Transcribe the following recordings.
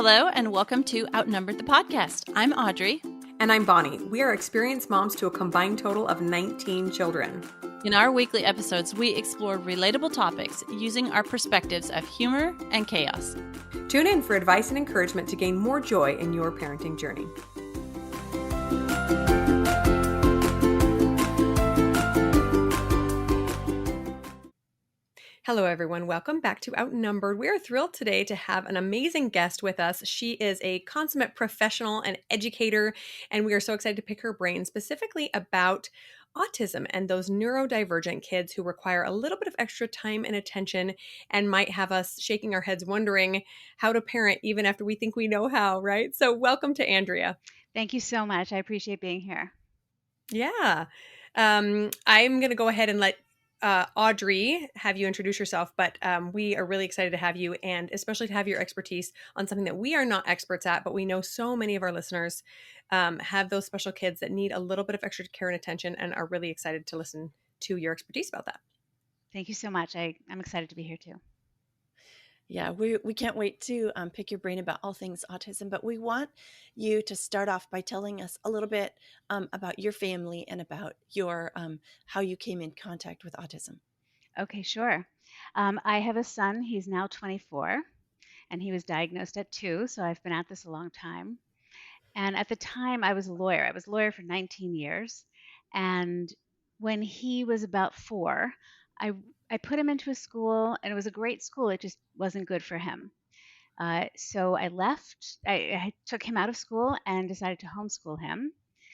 Hello, and welcome to Outnumbered the podcast. I'm Audrey. And I'm Bonnie. We are experienced moms to a combined total of 19 children. In our weekly episodes, we explore relatable topics using our perspectives of humor and chaos. Tune in for advice and encouragement to gain more joy in your parenting journey. Hello, everyone. Welcome back to Outnumbered. We are thrilled today to have an amazing guest with us. She is a consummate professional and educator, and we are so excited to pick her brain specifically about autism and those neurodivergent kids who require a little bit of extra time and attention and might have us shaking our heads wondering how to parent even after we think we know how, right? So welcome to Andrea. Thank you so much. I appreciate being here. Yeah. I'm going to go ahead and let Audrey have you introduce yourself, but we are really excited to have you and especially to have your expertise on something that we are not experts at, but we know so many of our listeners have those special kids that need a little bit of extra care and attention and are really excited to listen to your expertise about that. Thank you so much. I'm excited to be here too. Yeah, we can't wait to pick your brain about all things autism, but we want you to start off by telling us a little bit about your family and about your how you came in contact with autism. Okay, sure. I have a son. He's now 24, and he was diagnosed at 2, so I've been at this a long time. And at the time, I was a lawyer. I was a lawyer for 19 years. And when he was about 4, I put him into a school, and it was a great school. It just wasn't good for him. So I left. I took him out of school and decided to homeschool him,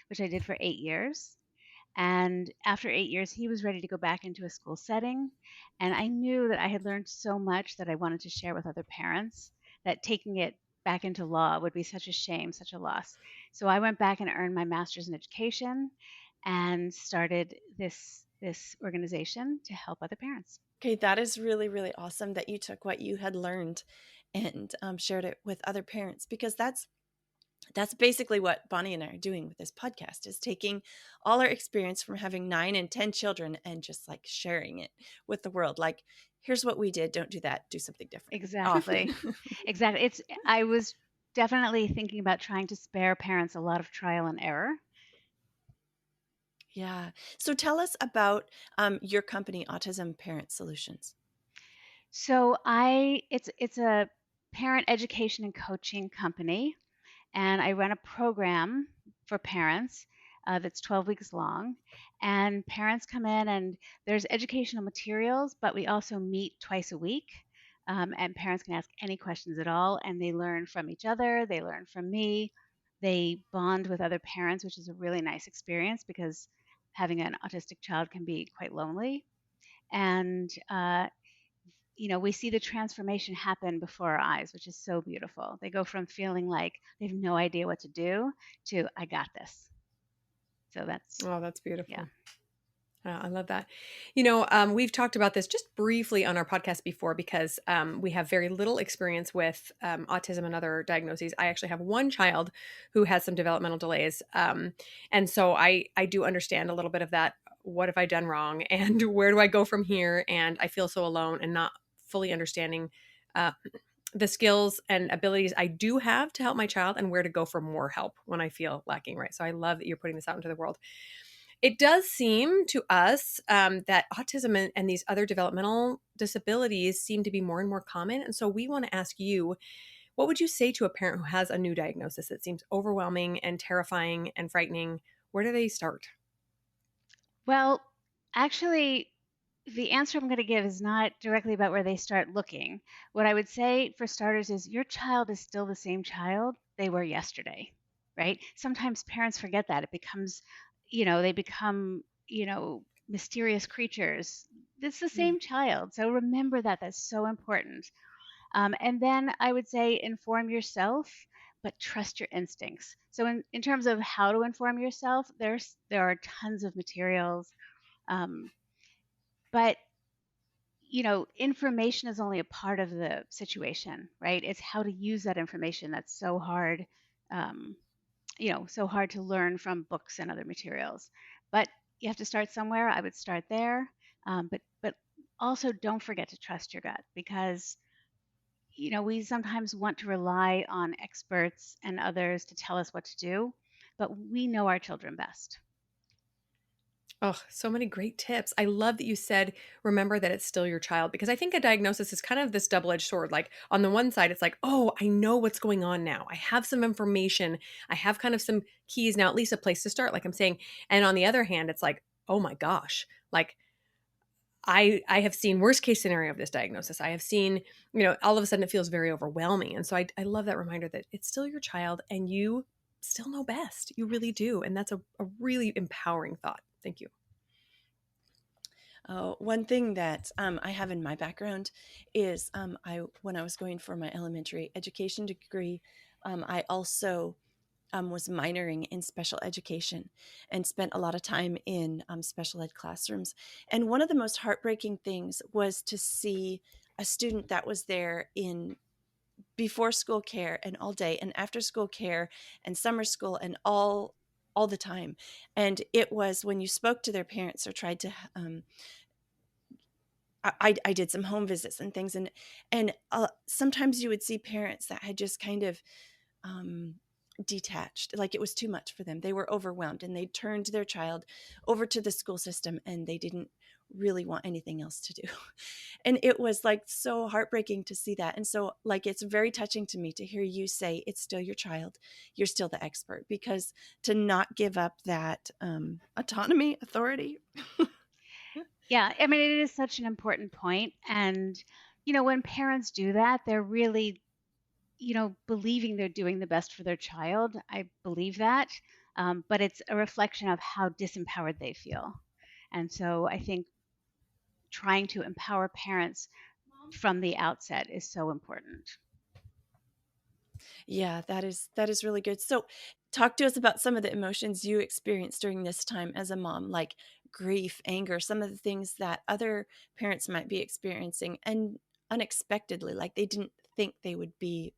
which I did for 8 years. And after 8 years, he was ready to go back into a school setting. And I knew that I had learned so much that I wanted to share with other parents, that taking it back into law would be such a shame, such a loss. So I went back and earned my master's in education and started this organization to help other parents. Okay, that is really, really awesome that you took what you had learned and shared it with other parents, because that's basically what Bonnie and I are doing with this podcast, is taking all our experience from having 9 and 10 children and just like sharing it with the world. Like, here's what we did. Don't do that. Do something different. Exactly. Exactly. I was definitely thinking about trying to spare parents a lot of trial and error. Yeah. So tell us about your company, Autism Parent Solutions. So it's a parent education and coaching company, and I run a program for parents that's 12 weeks long. And parents come in, and there's educational materials, but we also meet twice a week. And parents can ask any questions at all, and they learn from each other. They learn from me. They bond with other parents, which is a really nice experience because having an autistic child can be quite lonely. And we see the transformation happen before our eyes, which is so beautiful. They go from feeling like they have no idea what to do to, I got this. So that's beautiful. Yeah. I love that. We've talked about this just briefly on our podcast before because we have very little experience with autism and other diagnoses. I actually have one child who has some developmental delays. And so I do understand a little bit of that. What have I done wrong? And where do I go from here? And I feel so alone and not fully understanding the skills and abilities I do have to help my child and where to go for more help when I feel lacking, right? So I love that you're putting this out into the world. It does seem to us that autism and these other developmental disabilities seem to be more and more common. And so we want to ask you, what would you say to a parent who has a new diagnosis that seems overwhelming and terrifying and frightening? Where do they start? Well, actually, the answer I'm going to give is not directly about where they start looking. What I would say for starters is your child is still the same child they were yesterday, right? Sometimes parents forget that. It becomes they become, mysterious creatures. It's the same child. So remember that. That's so important. And then I would say inform yourself, but trust your instincts. So in terms of how to inform yourself, there are tons of materials. But information is only a part of the situation, right? It's how to use that information that's so hard so hard to learn from books and other materials. But you have to start somewhere. I would start there. But also don't forget to trust your gut, because we sometimes want to rely on experts and others to tell us what to do, but we know our children best. Oh, so many great tips. I love that you said, remember that it's still your child, because I think a diagnosis is kind of this double edged sword. Like, on the one side, it's like, oh, I know what's going on now. I have some information. I have kind of some keys now, at least a place to start, like I'm saying. And on the other hand, it's like, oh my gosh, like I have seen worst case scenario of this diagnosis. I have seen, all of a sudden it feels very overwhelming. And so I love that reminder that it's still your child and you still know best. You really do. And that's a really empowering thought. Thank you. Oh, one thing that I have in my background is when I was going for my elementary education degree, I also was minoring in special education and spent a lot of time in special ed classrooms. And one of the most heartbreaking things was to see a student that was there in before school care and all day and after school care and summer school and all the time. And it was when you spoke to their parents or tried to I did some home visits and things, and sometimes you would see parents that had just kind of um, detached, like it was too much for them. They were overwhelmed, and they turned their child over to the school system, and they didn't really want anything else to do. And it was like so heartbreaking to see that. And so, like, it's very touching to me to hear you say it's still your child, you're still the expert, because to not give up that autonomy, authority. Yeah, I mean, it is such an important point. And, when parents do that, they're really, believing they're doing the best for their child. I believe that. But it's a reflection of how disempowered they feel. And so I think trying to empower parents from the outset is so important. Yeah, that is really good. So, talk to us about some of the emotions you experienced during this time as a mom, like grief, anger, some of the things that other parents might be experiencing and unexpectedly, like they didn't think they would be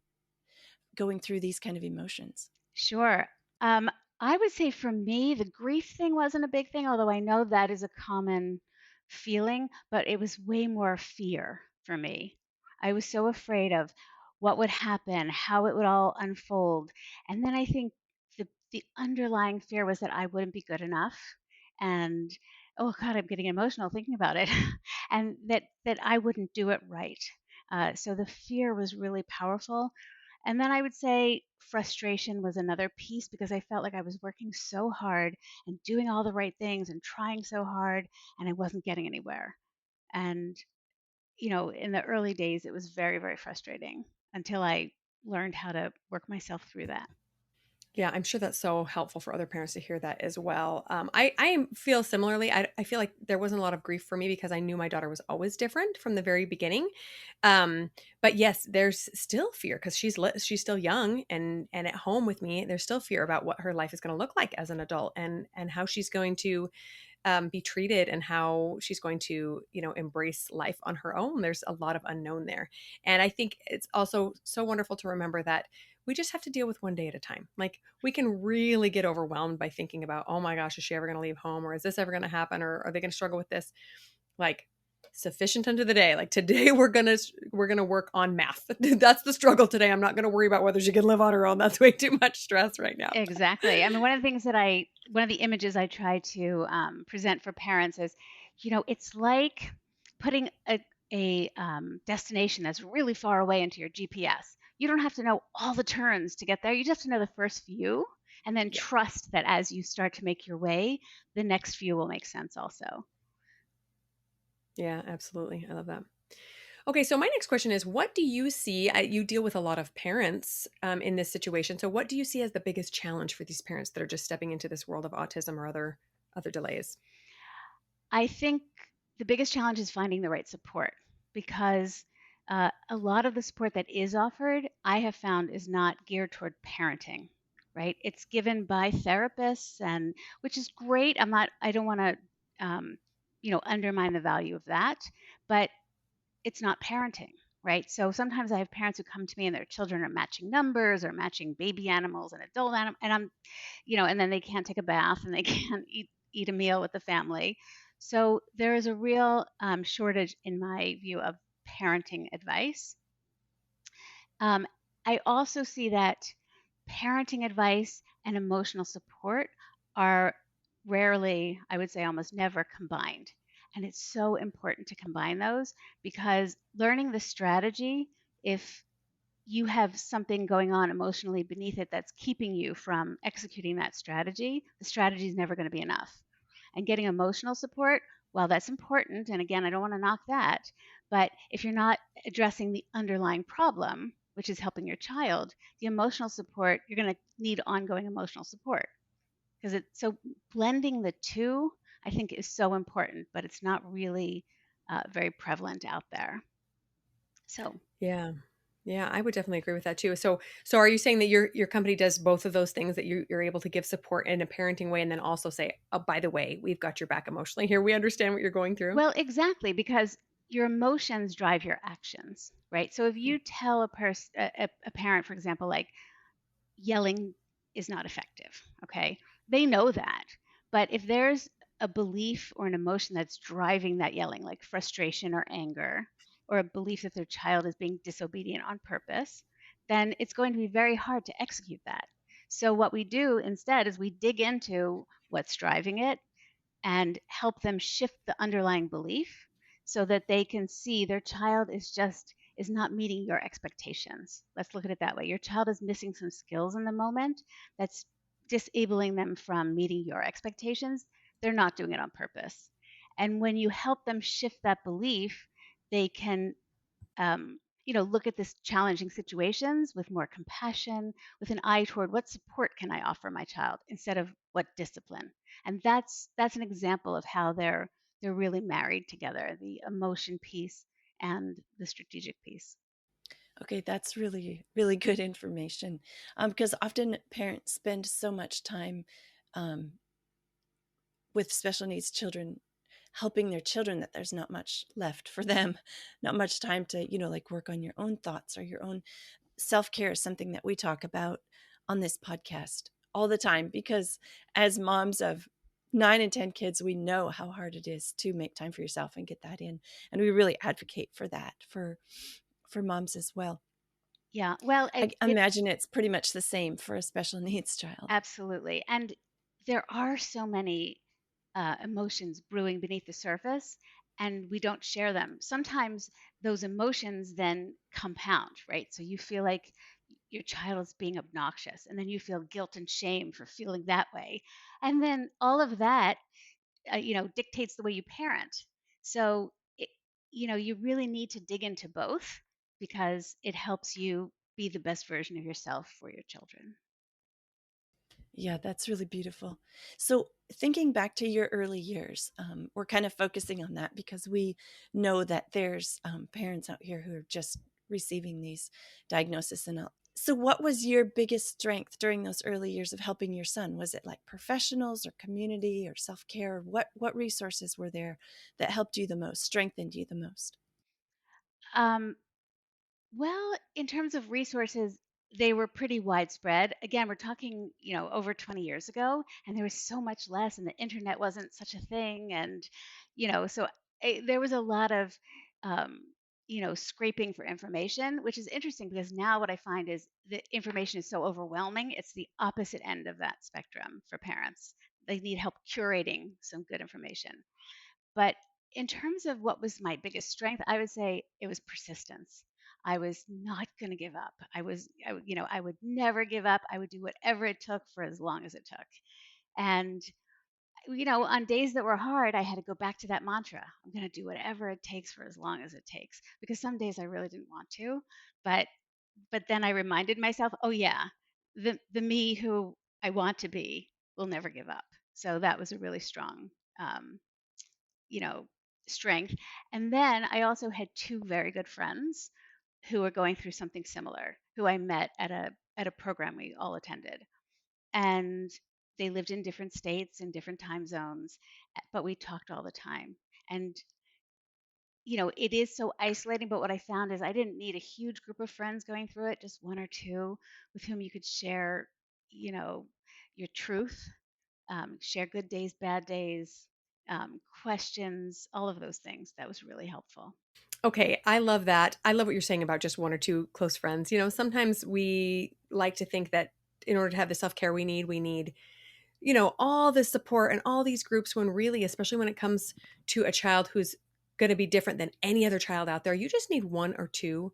going through these kind of emotions. Sure. Um, I would say for me, the grief thing wasn't a big thing, although I know that is a common feeling, but it was way more fear for me. I was so afraid of what would happen, how it would all unfold. And then I think the underlying fear was that I wouldn't be good enough. And oh God, I'm getting emotional thinking about it. And that I wouldn't do it right. So the fear was really powerful. And then I would say frustration was another piece because I felt like I was working so hard and doing all the right things and trying so hard and I wasn't getting anywhere. And, in the early days, it was very, very frustrating until I learned how to work myself through that. Yeah, I'm sure that's so helpful for other parents to hear that as well. I feel similarly. I feel like there wasn't a lot of grief for me because I knew my daughter was always different from the very beginning. Um, but yes, there's still fear because she's still young and at home with me. There's still fear about what her life is going to look like as an adult and how she's going to be treated and how she's going to, embrace life on her own. There's a lot of unknown there. And I think it's also so wonderful to remember that we just have to deal with one day at a time. Like we can really get overwhelmed by thinking about, oh my gosh, is she ever going to leave home? Or is this ever going to happen? Or are they going to struggle with this? Like sufficient unto the day. Like today we're gonna work on math. That's the struggle today. I'm not gonna worry about whether she can live on her own. That's way too much stress right now. Exactly. I mean, one of the images I try to present for parents is, it's like putting a destination that's really far away into your GPS. You don't have to know all the turns to get there. You just have to know the first few and then Yeah. trust that as you start to make your way, the next few will make sense also. Yeah, absolutely. I love that. Okay, so my next question is, what do you see? You deal with a lot of parents in this situation. So, what do you see as the biggest challenge for these parents that are just stepping into this world of autism or other delays? I think the biggest challenge is finding the right support because a lot of the support that is offered, I have found, is not geared toward parenting, right? It's given by therapists, and which is great. I don't want to, undermine the value of that, but it's not parenting, right? So sometimes I have parents who come to me and their children are matching numbers or matching baby animals and adult animals, and and then they can't take a bath and they can't eat a meal with the family. So there is a real shortage, in my view, of parenting advice. Um, I also see that parenting advice and emotional support are rarely, I would say almost never combined. And it's so important to combine those because learning the strategy, if you have something going on emotionally beneath it that's keeping you from executing that strategy, the strategy is never going to be enough. And getting emotional support, well, that's important. And again, I don't want to knock that. But if you're not addressing the underlying problem, which is helping your child, the emotional support, you're going to need ongoing emotional support. Because it's so blending the two, I think, is so important, but it's not really very prevalent out there. So, Yeah. Yeah, I would definitely agree with that too. So are you saying that your company does both of those things, that you're able to give support in a parenting way and then also say, "Oh, by the way, we've got your back emotionally here. We understand what you're going through." well, exactly, because your emotions drive your actions, right? So if you tell a parent, for example, like yelling is not effective, okay? They know that. But if there's a belief or an emotion that's driving that yelling, like frustration or anger, or a belief that their child is being disobedient on purpose, then it's going to be very hard to execute that. So, what we do instead is we dig into what's driving it and help them shift the underlying belief so that they can see their child is not meeting your expectations. Let's look at it that way. Your child is missing some skills in the moment that's disabling them from meeting your expectations. They're not doing it on purpose. And when you help them shift that belief, they can look at this challenging situations with more compassion, with an eye toward what support can I offer my child instead of what discipline. And that's an example of how they're really married together, the emotion piece and the strategic piece. Okay, that's really, really good information. Because often parents spend so much time um, with special needs children helping their children that there's not much left for them, not much time to, like work on your own thoughts or your own self-care is something that we talk about on this podcast all the time because as moms of 9 and 10 kids, we know how hard it is to make time for yourself and get that in. And we really advocate for that for moms as well. Yeah, well, I it imagine it's pretty much the same for a special needs child. absolutely. And there are so many emotions brewing beneath the surface, and we don't share them. Sometimes those emotions then compound, right? So you feel like your child is being obnoxious, and then you feel guilt and shame for feeling that way. And then all of that, dictates the way you parent. So, you really need to dig into both because it helps you be the best version of yourself for your children. Yeah, that's really beautiful. So, thinking back to your early years, we're kind of focusing on that because we know that there's parents out here who are just receiving these diagnoses and all. So, what was your biggest strength during those early years of helping your son? Was it like professionals or community or self care? What resources were there that helped you the most, strengthened you the most? Um, Well, in terms of resources, they were pretty widespread. Again, we're talking, over 20 years ago, and there was so much less, and the internet wasn't such a thing. And, so there was a lot of, um, scraping for information, which is interesting because now what I find is the information is so overwhelming. It's the opposite end of that spectrum for parents. They need help curating some good information. But in terms of what was my biggest strength, I would say it was persistence. I was not going to give up. I would never give up. I would do whatever it took for as long as it took. And, on days that were hard, I had to go back to that mantra. I'm going to do whatever it takes for as long as it takes. Because some days I really didn't want to, but then I reminded myself, oh yeah, the me who I want to be will never give up. So that was a really strong um, you know, strength. And then I also had two very good friends who were going through something similar, who I met at a program we all attended. And they lived in different states and different time zones, but we talked all the time. And it is so isolating, but what I found is I didn't need a huge group of friends going through it, just one or two with whom you could share, you know, your truth, share good days, bad days, questions, all of those things. That was really helpful. Okay, I love that. I love what you're saying about just one or two close friends. Sometimes we like to think that in order to have the self-care we need, all this support and all these groups when really, especially when it comes to a child who's going to be different than any other child out there, you just need one or two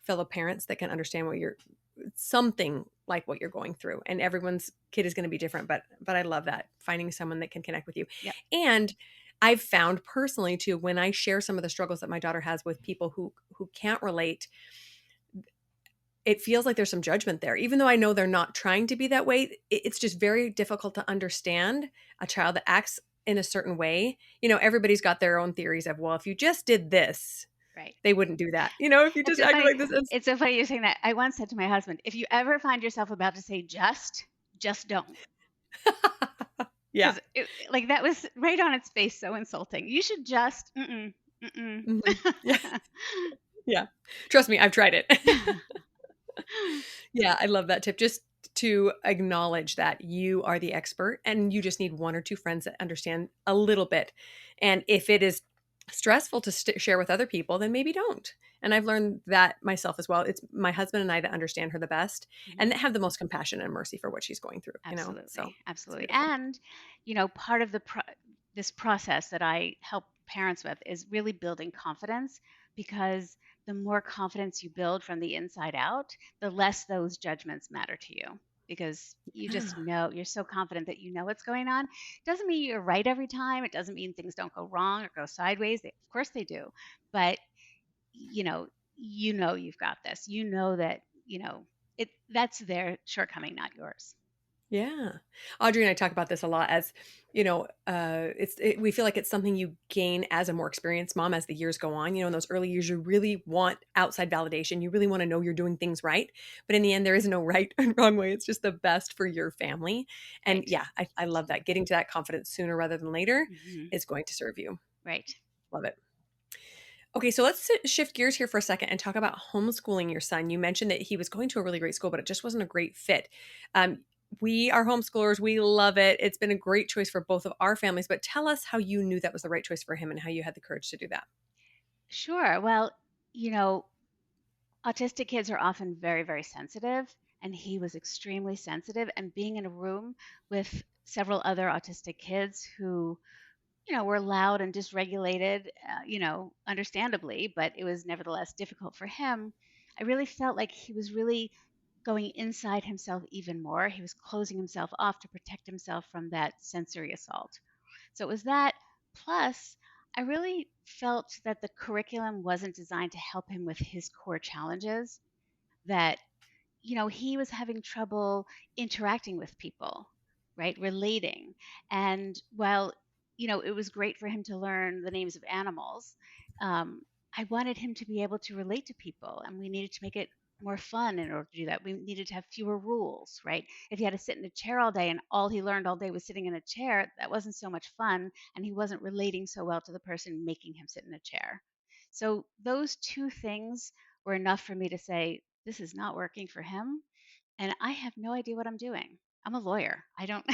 fellow parents that can understand what you're something like what you're going through. And everyone's kid is going to be different, but I love that, finding someone that can connect with you. Yep. And I've found personally too, when I share some of the struggles that my daughter has with people who can't relate, it feels like there's some judgment there. Even though I know they're not trying to be that way, it's just very difficult to understand a child that acts in a certain way. Everybody's got their own theories of, well, if you just did this, Right. they wouldn't do that. If you It's just so acted funny. like this, It's so funny you're saying that. I once said to my husband, if you ever find yourself about to say just don't. yeah. Because like that was right on its face, so insulting. You should just, mm-mm, mm-mm. Mhm. Yeah. Yeah. Trust me, I've tried it. Yeah, I love that tip. Just to acknowledge that you are the expert and you just need one or two friends that understand a little bit. And if it is stressful to share with other people, then maybe don't. And I've learned that myself as well. It's my husband and I that understand her the best and Mhm. that have the most compassion and mercy for what she's going through. So Absolutely, it's absolutely. beautiful. And part of this process that I help parents with is really building confidence, because the more confidence you build from the inside out, the less those judgments matter to you, because you Yeah. just know, you're so confident that you know what's going on. Doesn't mean you're right every time. It doesn't mean things don't go wrong or go sideways. Of course they do. But you know, you've got this. You know that, that's their shortcoming, not yours. Yeah. Audrey and I talk about this a lot as, we feel like it's something you gain as a more experienced mom as the years go on. In those early years, you really want outside validation. You really want to know you're doing things right. But in the end, there is no right and wrong way. It's just the best for your family. And Right. yeah, I love that. Getting to that confidence sooner rather than later Hmm. is going to serve you. Right. Love it. Okay, so let's shift gears here for a second and talk about homeschooling your son. You mentioned that he was going to a really great school, but it just wasn't a great fit. Um, we are homeschoolers. We love it. It's been a great choice for both of our families, but tell us how you knew that was the right choice for him and how you had the courage to do that. Sure. Well, you know, autistic kids are often very, very sensitive, and he was extremely sensitive. And being in a room with several other autistic kids who, were loud and dysregulated, understandably, but it was nevertheless difficult for him. I really felt like he was really going inside himself even more. He was closing himself off to protect himself from that sensory assault. So it was that. Plus, I really felt that the curriculum wasn't designed to help him with his core challenges, that he was having trouble interacting with people, right? Relating. And while, it was great for him to learn the names of animals, um, I wanted him to be able to relate to people, and we needed to make it more fun in order to do that. We needed to have fewer rules, right? If he had to sit in a chair all day and all he learned all day was sitting in a chair, that wasn't so much fun, and he wasn't relating so well to the person making him sit in a chair. So those two things were enough for me to say, this is not working for him, and I have no idea what I'm doing. I'm a lawyer. I don't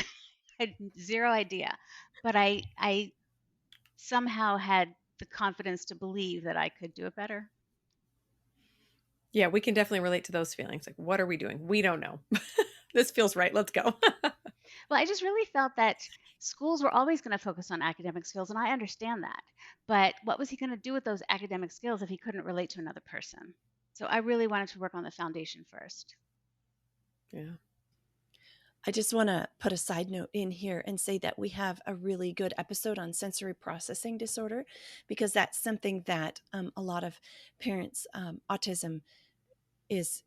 I had zero idea. But I somehow had the confidence to believe that I could do it better. Yeah, we can definitely relate to those feelings. Like, what are we doing? We don't know. This feels right. Let's go. Well, I just really felt that schools were always going to focus on academic skills, and I understand that. But what was he going to do with those academic skills if he couldn't relate to another person? So I really wanted to work on the foundation first. Yeah. I just want to put a side note in here and say that we have a really good episode on sensory processing disorder, because that's something that a lot of parents, autism is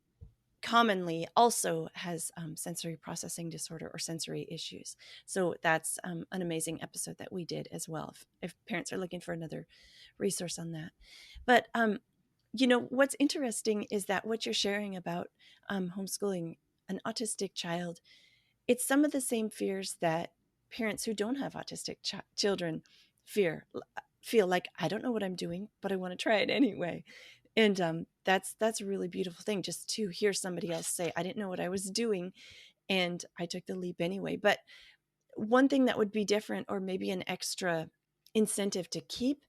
commonly also has sensory processing disorder or sensory issues. So that's an amazing episode that we did as well, if parents are looking for another resource on that. But, what's interesting is that what you're sharing about homeschooling an autistic child, it's some of the same fears that parents who don't have autistic children fear feel like, I don't know what I'm doing, but I want to try it anyway. And that's a really beautiful thing, just to hear somebody else say, I didn't know what I was doing and I took the leap anyway. But one thing that would be different, or maybe an extra incentive to keep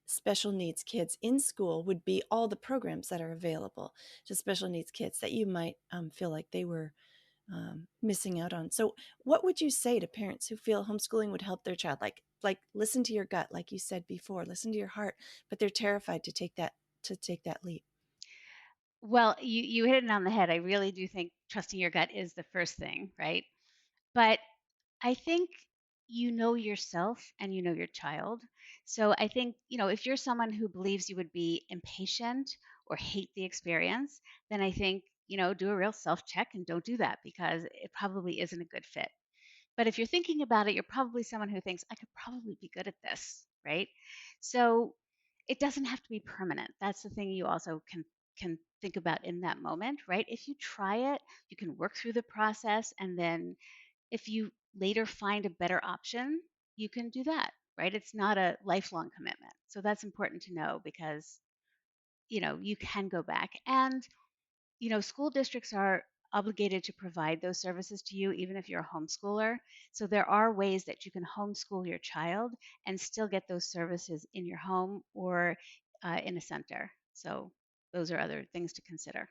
special needs kids in school would be all the programs that are available to special needs kids that you might feel like they were missing out on. So what would you say to parents who feel homeschooling would help their child? Like listen to your gut, like you said before, listen to your heart, but they're terrified to take that leap. Well, you hit it on the head. I really do think trusting your gut is the first thing, right? But I think you know yourself and you know your child. So I think, if you're someone who believes you would be impatient or hate the experience, then I think, do a real self check and don't do that because it probably isn't a good fit. But if you're thinking about it, you're probably someone who thinks, I could probably be good at this, right? So it doesn't have to be permanent. That's the thing you also can think about in that moment, right? If you try it, you can work through the process, and then if you later find a better option, you can do that, right? It's not a lifelong commitment. So that's important to know because, you can go back. And, school districts are obligated to provide those services to you, even if you're a homeschooler. So there are ways that you can homeschool your child and still get those services in your home or in a center. So those are other things to consider.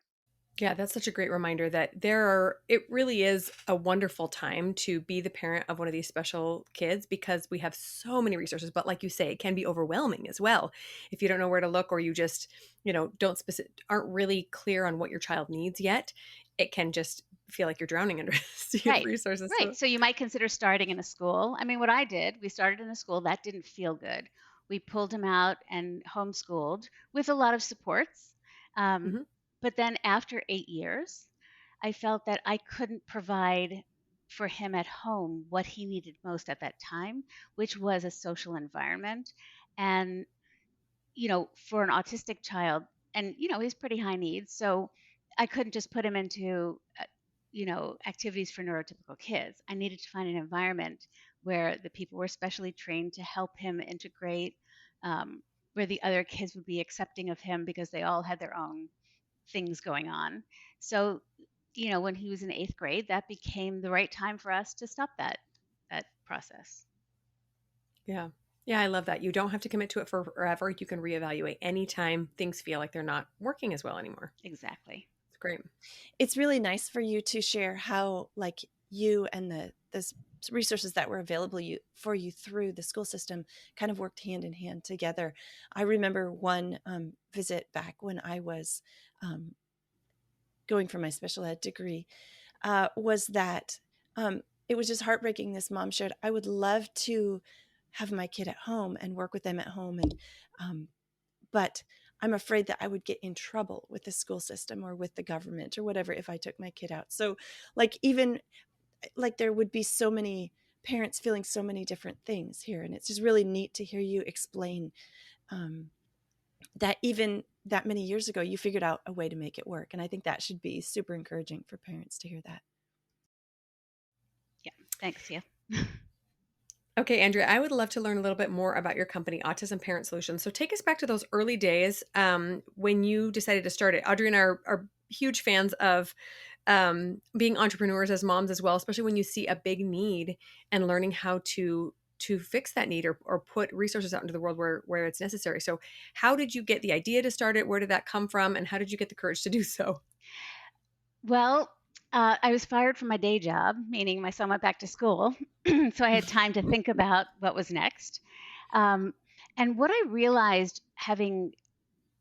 Yeah, that's such a great reminder that it really is a wonderful time to be the parent of one of these special kids because we have so many resources. But like you say, it can be overwhelming as well. If you don't know where to look or you just, aren't really clear on what your child needs yet, it can just feel like you're drowning under a sea of Right. resources. Right. So, So you might consider starting in a school. I mean, what I did, we started in a school that didn't feel good. We pulled him out and homeschooled with a lot of supports. Um, mhm. but then after 8 years, I felt that I couldn't provide for him at home what he needed most at that time, which was a social environment. And for an autistic child, and he's pretty high needs, so I couldn't just put him into activities for neurotypical kids. I needed to find an environment where the people were specially trained to help him integrate, where the other kids would be accepting of him because they all had their own things going on. So, when he was in 8th grade, that became the right time for us to stop that process. Yeah. Yeah, I love that. You don't have to commit to it for forever. You can reevaluate anytime things feel like they're not working as well anymore. Exactly. It's great. It's really nice for you to share how like you and the resources that were available for you through the school system kind of worked hand in hand together. I remember one visit back when I was um, going for my special ed degree was that it was just heartbreaking. This mom shared, I would love to have my kid at home and work with them at home, and but I'm afraid that I would get in trouble with the school system or with the government or whatever if I took my kid out. So, like, even like there would be so many parents feeling so many different things here, and it's just really neat to hear you explain um, that even that many years ago you figured out a way to make it work. And I think that should be super encouraging for parents to hear that. Yeah. Thanks. Yeah. Okay, Andrea, I would love to learn a little bit more about your company, Autism Parent Solutions. So take us back to those early days when you decided to start it. Audrey and I are huge fans of being entrepreneurs as moms as well, especially when you see a big need and learning how to fix that need or put resources out into the world where it's necessary. So how did you get the idea to start it? Where did that come from? And how did you get the courage to do so? Well, I was fired from my day job, meaning my son went back to school. So I had time to think about what was next. Um, and what I realized, having,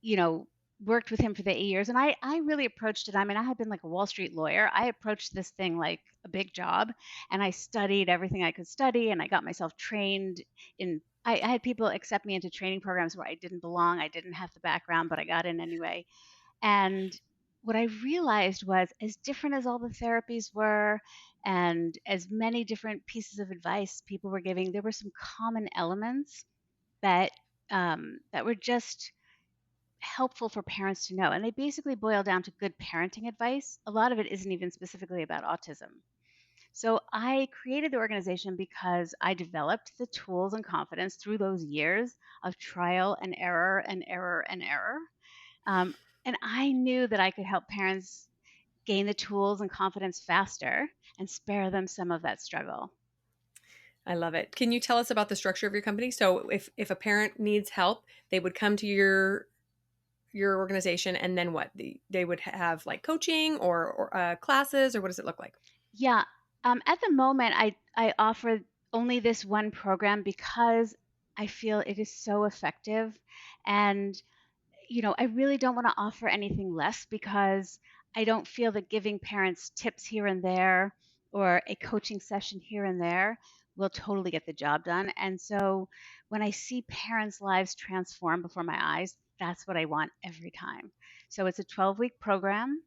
you know, worked with him for the 8 years, and I really approached it. I mean, I had been like a Wall Street lawyer. I approached this thing like a big job, and I studied everything I could study, and I got myself trained in. I had people accept me into training programs where I didn't belong. I didn't have the background, but I got in anyway. And what I realized was, as different as all the therapies were, and as many different pieces of advice people were giving, there were some common elements that that were just helpful for parents to know. And they basically boil down to good parenting advice. A lot of it isn't even specifically about autism. So I created the organization because I developed the tools and confidence through those years of trial and error and error and error. Um, and I knew that I could help parents gain the tools and confidence faster and spare them some of that struggle. I love it. Can you tell us about the structure of your company? So if a parent needs help, they would come to your organization, and then what? They would have like coaching or classes, or what does it look like? Yeah. At the moment, I offer only this one program because I feel it is so effective. And, I really don't want to offer anything less because I don't feel that giving parents tips here and there or a coaching session here and there will totally get the job done. And so when I see parents' lives transform before my eyes, that's what I want every time. So it's a 12-week program.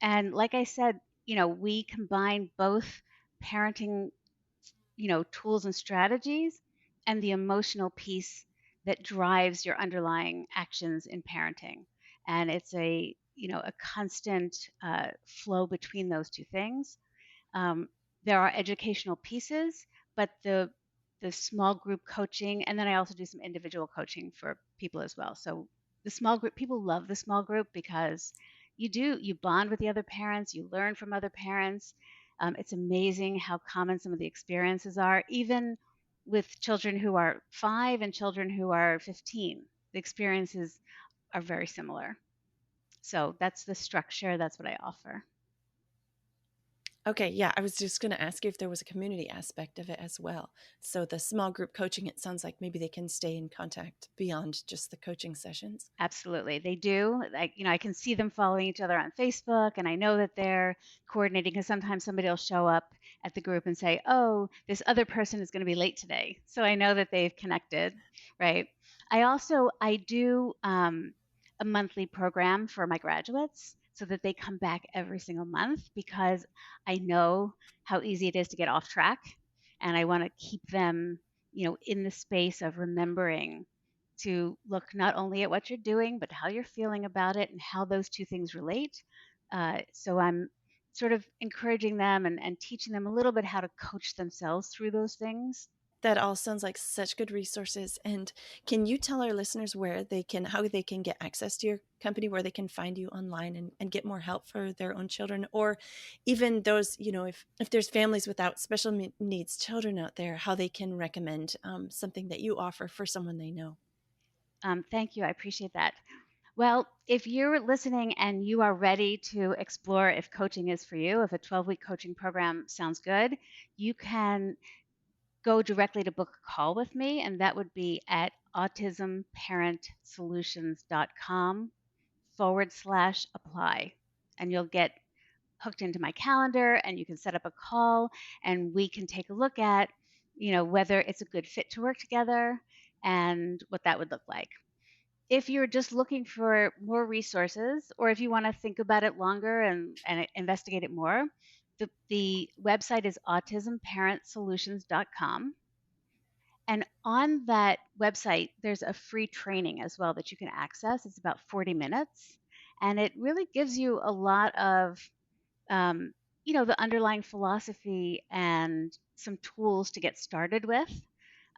And like I said, we combine both parenting, tools and strategies and the emotional piece that drives your underlying actions in parenting. And it's a constant flow between those two things. Um, there are educational pieces, but the small group coaching, and then I also do some individual coaching for people as well. So the small group, people love the small group because you bond with the other parents, you learn from other parents. It's amazing how common some of the experiences are, even with children who are 5 and children who are 15. The experiences are very similar. So that's the structure. That's what I offer. Okay, yeah, I was just going to ask you if there was a community aspect of it as well. So the small group coaching, it sounds like maybe they can stay in contact beyond just the coaching sessions. Absolutely. They do. I can see them following each other on Facebook, and I know that they're coordinating because sometimes somebody will show up at the group and say, "Oh, this other person is going to be late today." So I know that they've connected, right? I do a monthly program for my graduates so that they come back every single month because I know how easy it is to get off track, and I want to keep them, in the space of remembering to look not only at what you're doing, but how you're feeling about it and how those two things relate. So I'm sort of encouraging them and teaching them a little bit how to coach themselves through those things. That all sounds like such good resources. And can you tell our listeners how they can get access to your company, where they can find you online and get more help for their own children, or even those, if there's families without special needs children out there, how they can recommend something that you offer for someone they know? Thank you. I appreciate that. Well, if you're listening and you are ready to explore if coaching is for you, if a 12-week coaching program sounds good, you can go directly to book a call with me, and that would be at autismparentsolutions.com/apply. And you'll get hooked into my calendar and you can set up a call and we can take a look at, whether it's a good fit to work together and what that would look like. If you're just looking for more resources or if you want to think about it longer and investigate it more, the website is autismparentsolutions.com. And on that website, there's a free training as well that you can access. It's about 40 minutes. And it really gives you a lot of, um, the underlying philosophy and some tools to get started with.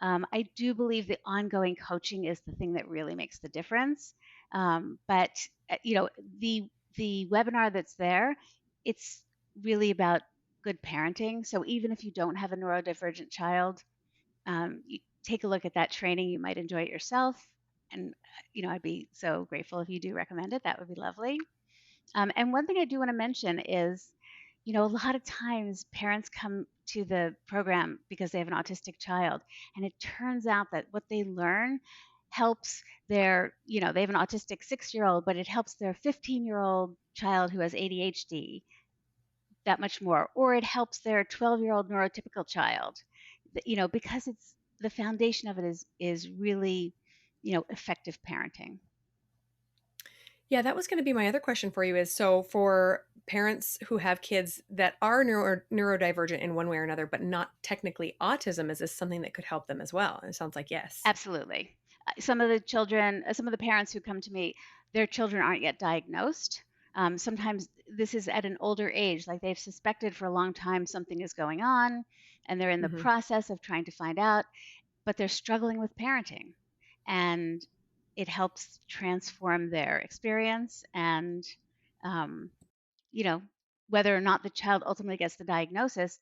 I do believe the ongoing coaching is the thing that really makes the difference. But the webinar that's there, it's really about good parenting. So even if you don't have a neurodivergent child, you take a look at that training. You might enjoy it yourself. And, I'd be so grateful if you do recommend it. That would be lovely. And one thing I do want to mention is, a lot of times parents come to the program because they have an autistic child, and it turns out that what they learn helps they have an autistic 6-year-old, but it helps their 15-year-old child who has ADHD that much more, or it helps their 12-year-old neurotypical child, because it's the foundation of it is really, effective parenting. Yeah, that was going to be my other question for you is, so for parents who have kids that are neurodivergent in one way or another, but not technically autism, is this something that could help them as well? And it sounds like yes. Absolutely. Some of the parents who come to me, their children aren't yet diagnosed. Sometimes this is at an older age, like they've suspected for a long time something is going on, and they're in the Hmm. process of trying to find out, but they're struggling with parenting. And it helps transform their experience and, um, you know, whether or not the child ultimately gets the diagnosis,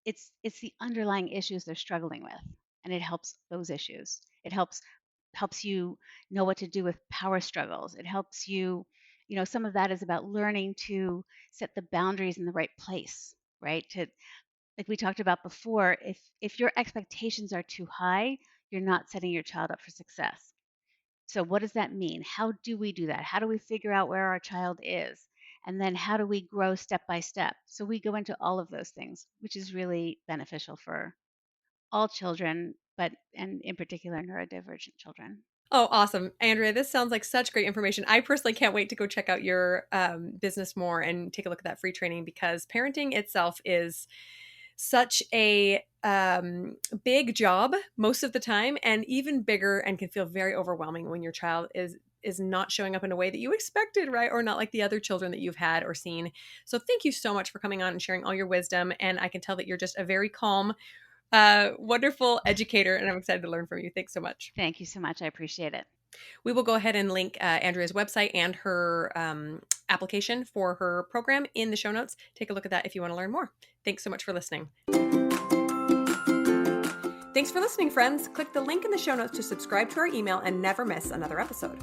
it's the underlying issues they're struggling with, and it helps those issues. It helps you know what to do with power struggles. It helps you, some of that is about learning to set the boundaries in the right place, right? To, like we talked about before, if your expectations are too high, you're not setting your child up for success. So what does that mean? How do we do that? How do we figure out where our child is? And then how do we grow step by step? So we go into all of those things, which is really beneficial for all children, but and in particular neurodivergent children. Oh, awesome. Andrea, this sounds like such great information. I personally can't wait to go check out your business more and take a look at that free training, because parenting itself is such a big job most of the time, and even bigger, and can feel very overwhelming when your child is not showing up in a way that you expected, right? Or not like the other children that you've had or seen. So thank you so much for coming on and sharing all your wisdom. And I can tell that you're just a very calm, wonderful educator, and I'm excited to learn from you. Thanks so much. Thank you so much. I appreciate it. We will go ahead and link Andrea's website and her application for her program in the show notes. Take a look at that if you want to learn more. Thanks so much for listening. Thanks for listening, friends. Click the link in the show notes to subscribe to our email and never miss another episode.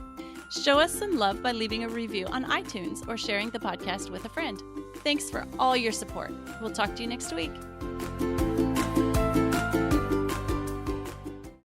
Show us some love by leaving a review on iTunes or sharing the podcast with a friend. Thanks for all your support. We'll talk to you next week.